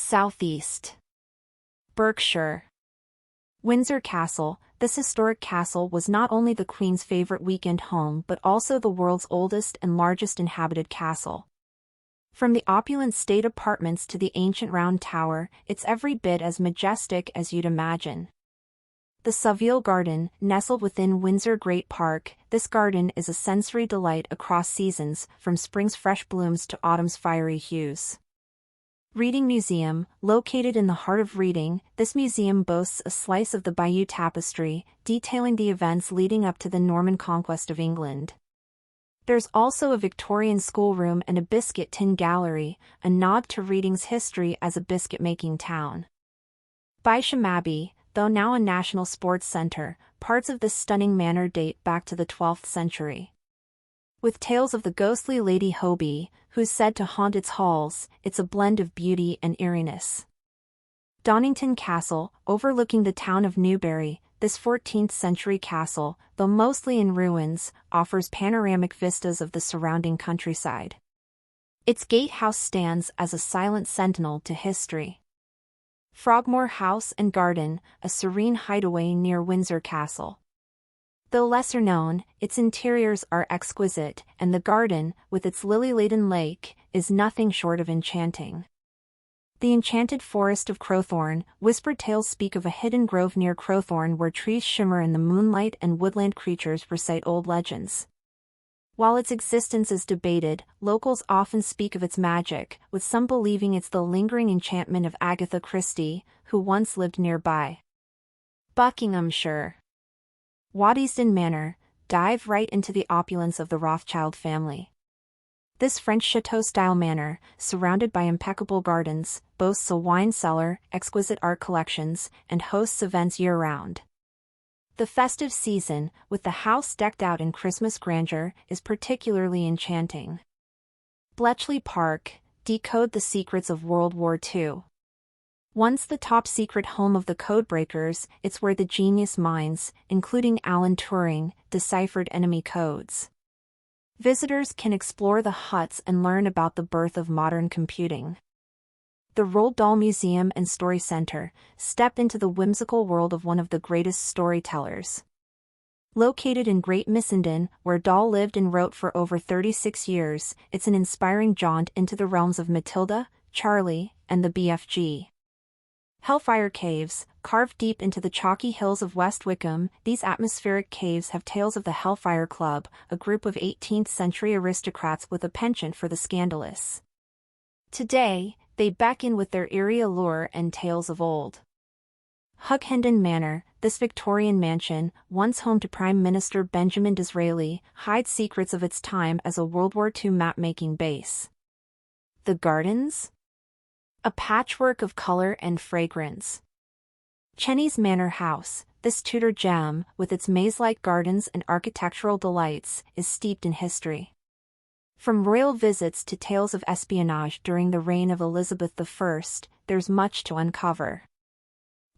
Southeast. Berkshire. Windsor Castle. This historic castle was not only the Queen's favorite weekend home but also the world's oldest and largest inhabited castle. From the opulent state apartments to the ancient round tower, it's every bit as majestic as you'd imagine. The Savile Garden, nestled within Windsor Great Park, this garden is a sensory delight across seasons, from spring's fresh blooms to autumn's fiery hues. Reading Museum. Located in the heart of Reading, this museum boasts a slice of the Bayeux Tapestry, detailing the events leading up to the Norman conquest of England. There's also a Victorian schoolroom and a biscuit tin gallery, a nod to Reading's history as a biscuit-making town. Bisham Abbey. Though now a national sports centre, parts of this stunning manor date back to the 12th century. With tales of the ghostly Lady Hoby, who's said to haunt its halls, it's a blend of beauty and eeriness. Donnington Castle. Overlooking the town of Newbury, this 14th-century castle, though mostly in ruins, offers panoramic vistas of the surrounding countryside. Its gatehouse stands as a silent sentinel to history. Frogmore House and Garden, a serene hideaway near Windsor Castle. Though lesser known, its interiors are exquisite, and the garden, with its lily-laden lake, is nothing short of enchanting. The enchanted forest of Crowthorne. Whispered tales speak of a hidden grove near Crowthorne where trees shimmer in the moonlight and woodland creatures recite old legends. While its existence is debated, locals often speak of its magic, with some believing it's the lingering enchantment of Agatha Christie, who once lived nearby. Buckinghamshire. Waddesdon Manor. Dive right into the opulence of the Rothschild family. This French chateau-style manor, surrounded by impeccable gardens, boasts a wine cellar, exquisite art collections, and hosts events year-round. The festive season, with the house decked out in Christmas grandeur, is particularly enchanting. Bletchley Park. Decode the secrets of World War II. Once the top-secret home of the codebreakers, it's where the genius minds, including Alan Turing, deciphered enemy codes. Visitors can explore the huts and learn about the birth of modern computing. The Roald Dahl Museum and Story Center. Step into the whimsical world of one of the greatest storytellers. Located in Great Missenden, where Dahl lived and wrote for over 36 years, it's an inspiring jaunt into the realms of Matilda, Charlie, and the BFG. Hellfire Caves. Carved deep into the chalky hills of West Wickham, these atmospheric caves have tales of the Hellfire Club, a group of 18th-century aristocrats with a penchant for the scandalous. Today, they beckon with their eerie allure and tales of old. Hughenden Manor. This Victorian mansion, once home to Prime Minister Benjamin Disraeli, hides secrets of its time as a World War II map-making base. The Gardens? A patchwork of color and fragrance. Cheney's Manor House. This Tudor gem, with its maze-like gardens and architectural delights, is steeped in history. From royal visits to tales of espionage during the reign of Elizabeth I, there's much to uncover.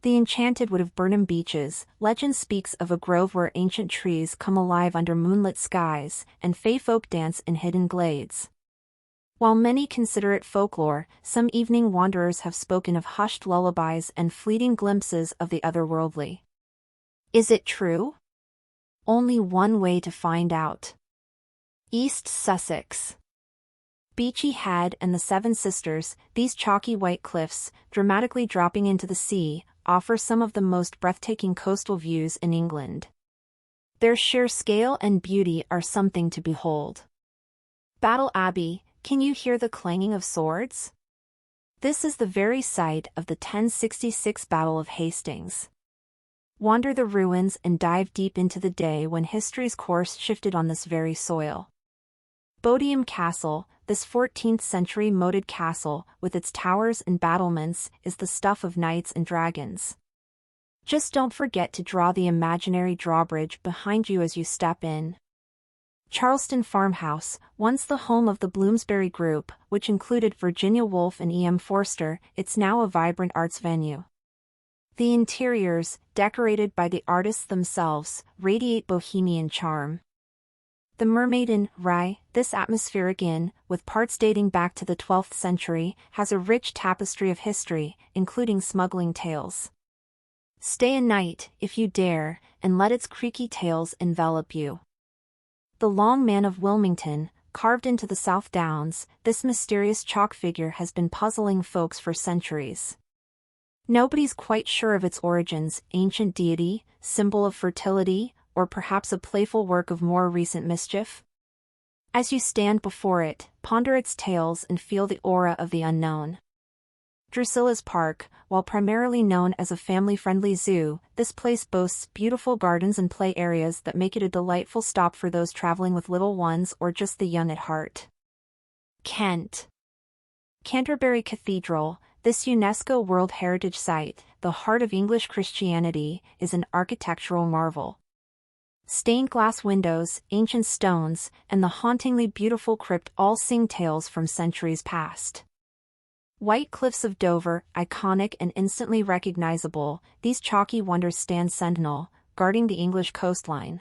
The enchanted wood of Burnham Beeches. Legend speaks of a grove where ancient trees come alive under moonlit skies, and fae folk dance in hidden glades. While many consider it folklore, some evening wanderers have spoken of hushed lullabies and fleeting glimpses of the otherworldly. Is it true? Only one way to find out. East Sussex. Beachy Head and the Seven Sisters. These chalky white cliffs, dramatically dropping into the sea, offer some of the most breathtaking coastal views in England. Their sheer scale and beauty are something to behold. Battle Abbey. Can you hear the clanging of swords? This is the very site of the 1066 Battle of Hastings. Wander the ruins and dive deep into the day when history's course shifted on this very soil. Bodiam Castle. This 14th-century moated castle, with its towers and battlements, is the stuff of knights and dragons. Just don't forget to draw the imaginary drawbridge behind you as you step in. Charleston Farmhouse. Once the home of the Bloomsbury Group, which included Virginia Woolf and E.M. Forster, it's now a vibrant arts venue. The interiors, decorated by the artists themselves, radiate bohemian charm. The Mermaid Inn, Rye, this atmospheric inn, with parts dating back to the 12th century, has a rich tapestry of history, including smuggling tales. Stay a night, if you dare, and let its creaky tales envelop you. The Long Man of Wilmington, carved into the South Downs, this mysterious chalk figure has been puzzling folks for centuries. Nobody's quite sure of its origins, ancient deity, symbol of fertility, or perhaps a playful work of more recent mischief. As you stand before it, ponder its tales and feel the aura of the unknown. Drusilla's Park, while primarily known as a family-friendly zoo, this place boasts beautiful gardens and play areas that make it a delightful stop for those traveling with little ones or just the young at heart. Kent. Canterbury Cathedral, this UNESCO World Heritage Site, the heart of English Christianity, is an architectural marvel. Stained glass windows, ancient stones, and the hauntingly beautiful crypt all sing tales from centuries past. White cliffs of Dover, iconic and instantly recognizable, these chalky wonders stand sentinel, guarding the English coastline.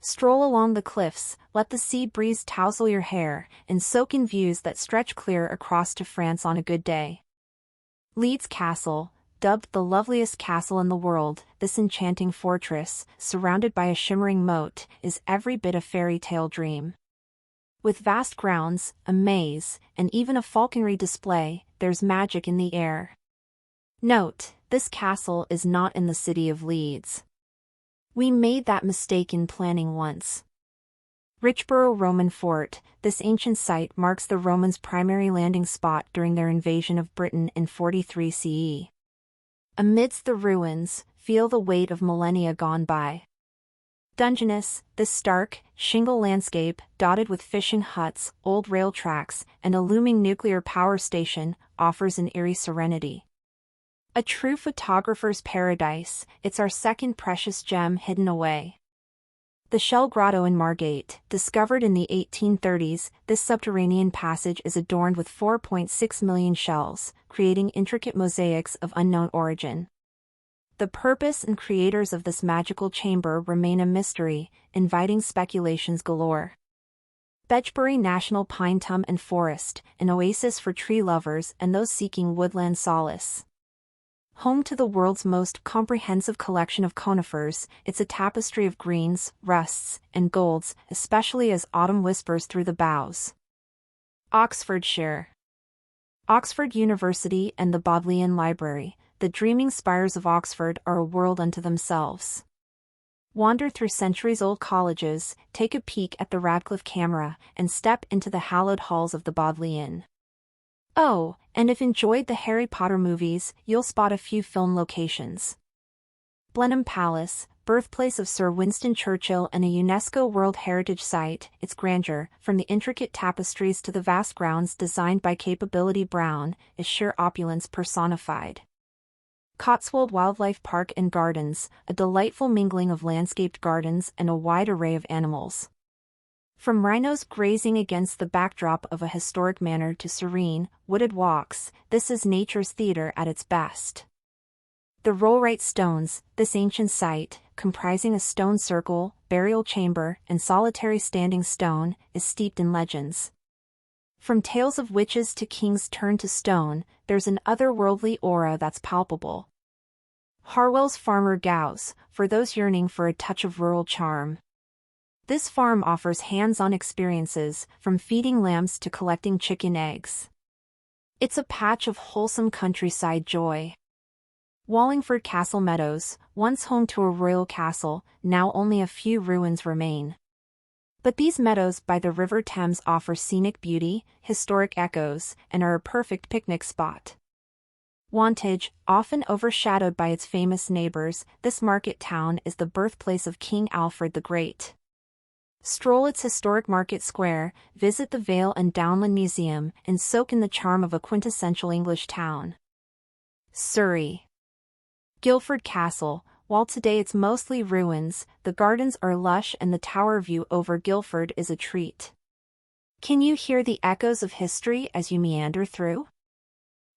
Stroll along the cliffs, let the sea breeze tousle your hair, and soak in views that stretch clear across to France on a good day. Leeds Castle, dubbed the loveliest castle in the world, this enchanting fortress, surrounded by a shimmering moat, is every bit a fairy tale dream. With vast grounds, a maze, and even a falconry display, there's magic in the air. Note, this castle is not in the city of Leeds. We made that mistake in planning once. Richborough Roman Fort, this ancient site marks the Romans' primary landing spot during their invasion of Britain in 43 CE. Amidst the ruins, feel the weight of millennia gone by. Dungeness, this stark, shingle landscape, dotted with fishing huts, old rail tracks, and a looming nuclear power station, offers an eerie serenity. A true photographer's paradise, it's our second precious gem hidden away. The Shell Grotto in Margate, discovered in the 1830s, this subterranean passage is adorned with 4.6 million shells, creating intricate mosaics of unknown origin. The purpose and creators of this magical chamber remain a mystery, inviting speculations galore. Bedgebury National Pinetum and Forest, an oasis for tree lovers and those seeking woodland solace. Home to the world's most comprehensive collection of conifers, it's a tapestry of greens, rusts, and golds, especially as autumn whispers through the boughs. Oxfordshire. Oxford University and the Bodleian Library, the dreaming spires of Oxford are a world unto themselves. Wander through centuries-old colleges, take a peek at the Radcliffe Camera, and step into the hallowed halls of the Bodleian. Oh, and if enjoyed the Harry Potter movies, you'll spot a few film locations. Blenheim Palace, birthplace of Sir Winston Churchill and a UNESCO World Heritage Site, its grandeur, from the intricate tapestries to the vast grounds designed by Capability Brown, is sheer opulence personified. Cotswold Wildlife Park and Gardens, a delightful mingling of landscaped gardens and a wide array of animals. From rhinos grazing against the backdrop of a historic manor to serene, wooded walks, this is nature's theater at its best. The Rollright Stones, this ancient site, comprising a stone circle, burial chamber, and solitary standing stone, is steeped in legends. From tales of witches to kings turned to stone, there's an otherworldly aura that's palpable. Harwell's Farmer Gow's, for those yearning for a touch of rural charm. This farm offers hands-on experiences, from feeding lambs to collecting chicken eggs. It's a patch of wholesome countryside joy. Wallingford Castle Meadows, once home to a royal castle, now only a few ruins remain. But these meadows by the River Thames offer scenic beauty, historic echoes, and are a perfect picnic spot. Wantage, often overshadowed by its famous neighbors, this market town is the birthplace of King Alfred the Great. Stroll its historic market square, visit the Vale and Downland Museum, and soak in the charm of a quintessential English town. Surrey. Guildford Castle, while today it's mostly ruins, the gardens are lush and the tower view over Guildford is a treat. Can you hear the echoes of history as you meander through?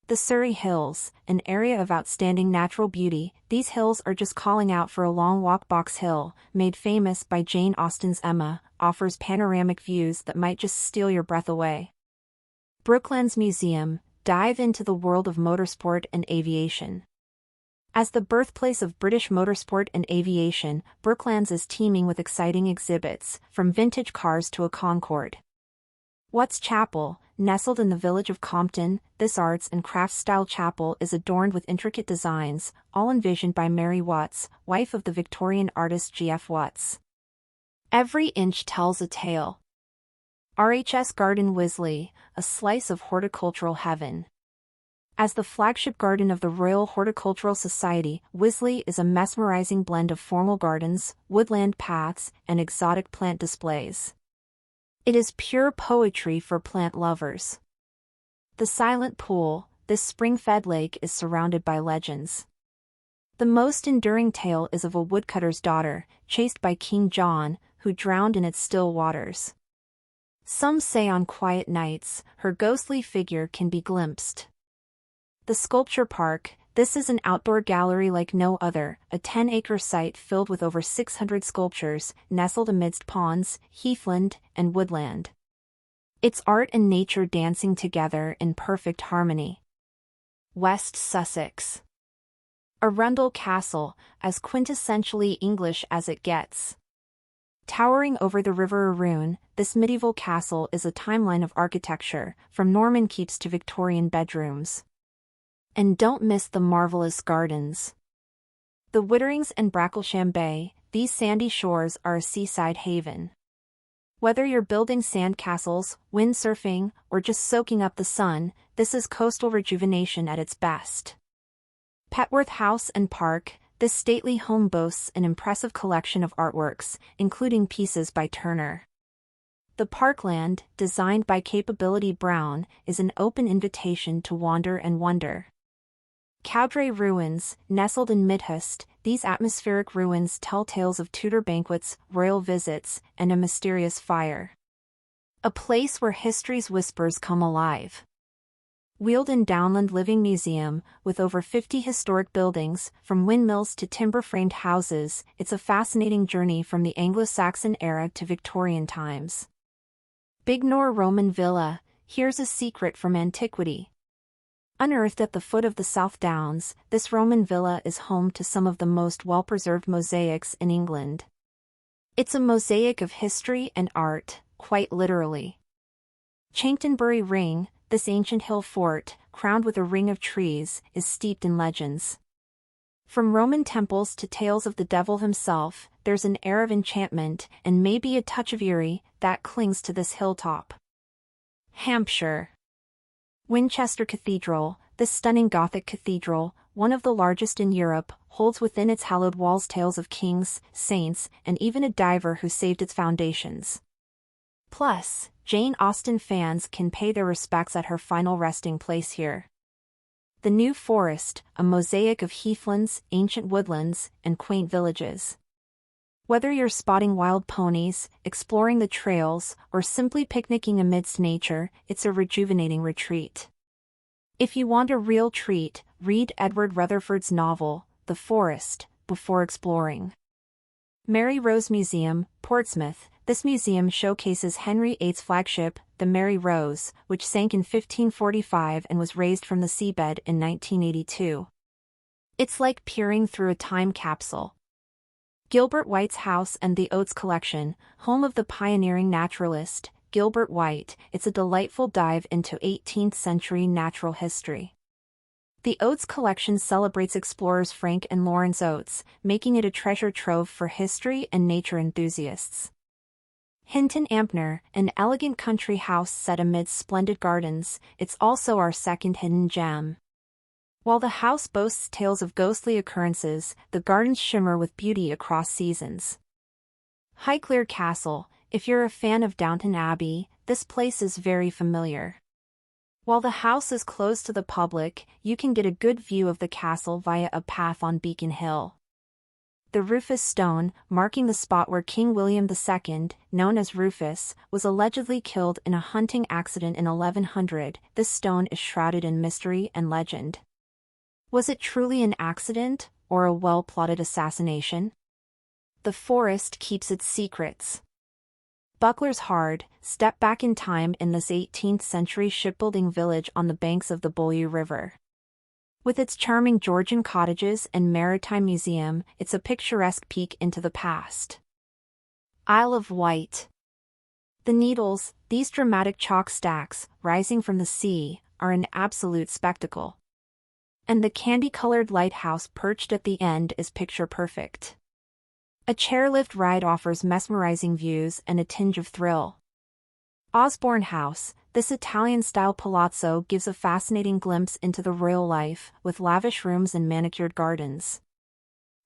The Surrey Hills, an area of outstanding natural beauty, these hills are just calling out for a long walk. Box Hill, made famous by Jane Austen's Emma, offers panoramic views that might just steal your breath away. Brooklands Museum, dive into the world of motorsport and aviation. As the birthplace of British motorsport and aviation, Brooklands is teeming with exciting exhibits, from vintage cars to a Concorde. Watts Chapel, nestled in the village of Compton, this arts and crafts-style chapel is adorned with intricate designs, all envisioned by Mary Watts, wife of the Victorian artist G.F. Watts. Every inch tells a tale. RHS Garden Wisley, a slice of horticultural heaven. As the flagship garden of the Royal Horticultural Society, Wisley is a mesmerizing blend of formal gardens, woodland paths, and exotic plant displays. It is pure poetry for plant lovers. The Silent Pool, this spring-fed lake is surrounded by legends. The most enduring tale is of a woodcutter's daughter, chased by King John, who drowned in its still waters. Some say on quiet nights, her ghostly figure can be glimpsed. The Sculpture Park, this is an outdoor gallery like no other, a 10-acre site filled with over 600 sculptures, nestled amidst ponds, heathland, and woodland. It's art and nature dancing together in perfect harmony. West Sussex. Arundel Castle, as quintessentially English as it gets. Towering over the River Arun, this medieval castle is a timeline of architecture, from Norman keeps to Victorian bedrooms. And don't miss the marvelous gardens. The Witterings and Bracklesham Bay, these sandy shores are a seaside haven. Whether you're building sand castles, windsurfing, or just soaking up the sun, this is coastal rejuvenation at its best. Petworth House and Park, this stately home boasts an impressive collection of artworks, including pieces by Turner. The Parkland, designed by Capability Brown, is an open invitation to wander and wonder. Cowdray Ruins, nestled in Midhurst, these atmospheric ruins tell tales of Tudor banquets, royal visits, and a mysterious fire. A place where history's whispers come alive. Wealden Downland Living Museum, with over 50 historic buildings, from windmills to timber-framed houses, it's a fascinating journey from the Anglo-Saxon era to Victorian times. Bignor Roman Villa, here's a secret from antiquity. Unearthed at the foot of the South Downs, this Roman villa is home to some of the most well-preserved mosaics in England. It's a mosaic of history and art, quite literally. Chanctonbury Ring, this ancient hill fort, crowned with a ring of trees, is steeped in legends. From Roman temples to tales of the devil himself, there's an air of enchantment, and maybe a touch of eerie, that clings to this hilltop. Hampshire. Winchester Cathedral, this stunning Gothic cathedral, one of the largest in Europe, holds within its hallowed walls tales of kings, saints, and even a diver who saved its foundations. Plus, Jane Austen fans can pay their respects at her final resting place here. The New Forest, a mosaic of heathlands, ancient woodlands, and quaint villages. Whether you're spotting wild ponies, exploring the trails, or simply picnicking amidst nature, it's a rejuvenating retreat. If you want a real treat, read Edward Rutherford's novel, The Forest, before exploring. Mary Rose Museum, Portsmouth, this museum showcases Henry VIII's flagship, the Mary Rose, which sank in 1545 and was raised from the seabed in 1982. It's like peering through a time capsule. Gilbert White's House and the Oates Collection, home of the pioneering naturalist, Gilbert White, it's a delightful dive into 18th-century natural history. The Oates Collection celebrates explorers Frank and Lawrence Oates, making it a treasure trove for history and nature enthusiasts. Hinton Ampner, an elegant country house set amidst splendid gardens, it's also our second hidden gem. While the house boasts tales of ghostly occurrences, the gardens shimmer with beauty across seasons. Highclere Castle, if you're a fan of Downton Abbey, this place is very familiar. While the house is closed to the public, you can get a good view of the castle via a path on Beacon Hill. The Rufus Stone, marking the spot where King William II, known as Rufus, was allegedly killed in a hunting accident in 1100, this stone is shrouded in mystery and legend. Was it truly an accident, or a well-plotted assassination? The forest keeps its secrets. Buckler's Hard, step back in time in this 18th-century shipbuilding village on the banks of the Beaulieu River. With its charming Georgian cottages and maritime museum, it's a picturesque peek into the past. Isle of Wight. The Needles, these dramatic chalk stacks, rising from the sea, are an absolute spectacle. And the candy-colored lighthouse perched at the end is picture-perfect. A chairlift ride offers mesmerizing views and a tinge of thrill. Osborne House, this Italian-style palazzo gives a fascinating glimpse into the royal life, with lavish rooms and manicured gardens.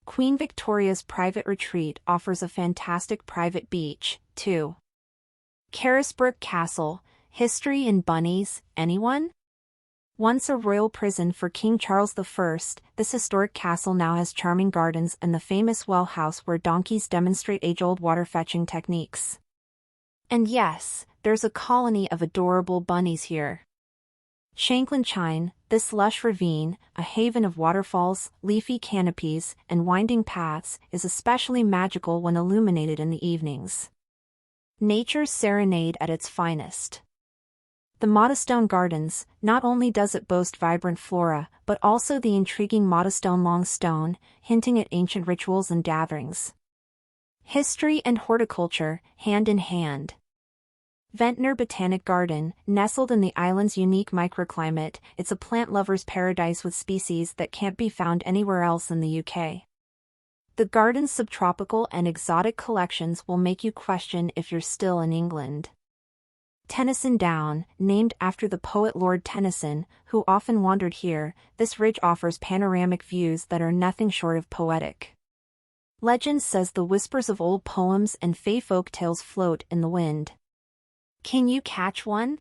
Queen Victoria's private retreat offers a fantastic private beach, too. Carisbrooke Castle, history and bunnies, anyone? Once a royal prison for King Charles I, this historic castle now has charming gardens and the famous well house where donkeys demonstrate age-old water-fetching techniques. And yes, there's a colony of adorable bunnies here. Shanklinshine, this lush ravine, a haven of waterfalls, leafy canopies, and winding paths, is especially magical when illuminated in the evenings. Nature's serenade at its finest. The Mottestone Gardens, not only does it boast vibrant flora, but also the intriguing Mottestone Long Stone, hinting at ancient rituals and gatherings. History and horticulture, hand in hand. Ventnor Botanic Garden, nestled in the island's unique microclimate, it's a plant lover's paradise with species that can't be found anywhere else in the UK. The garden's subtropical and exotic collections will make you question if you're still in England. Tennyson Down, named after the poet Lord Tennyson, who often wandered here, this ridge offers panoramic views that are nothing short of poetic. Legend says the whispers of old poems and fey folk tales float in the wind. Can you catch one?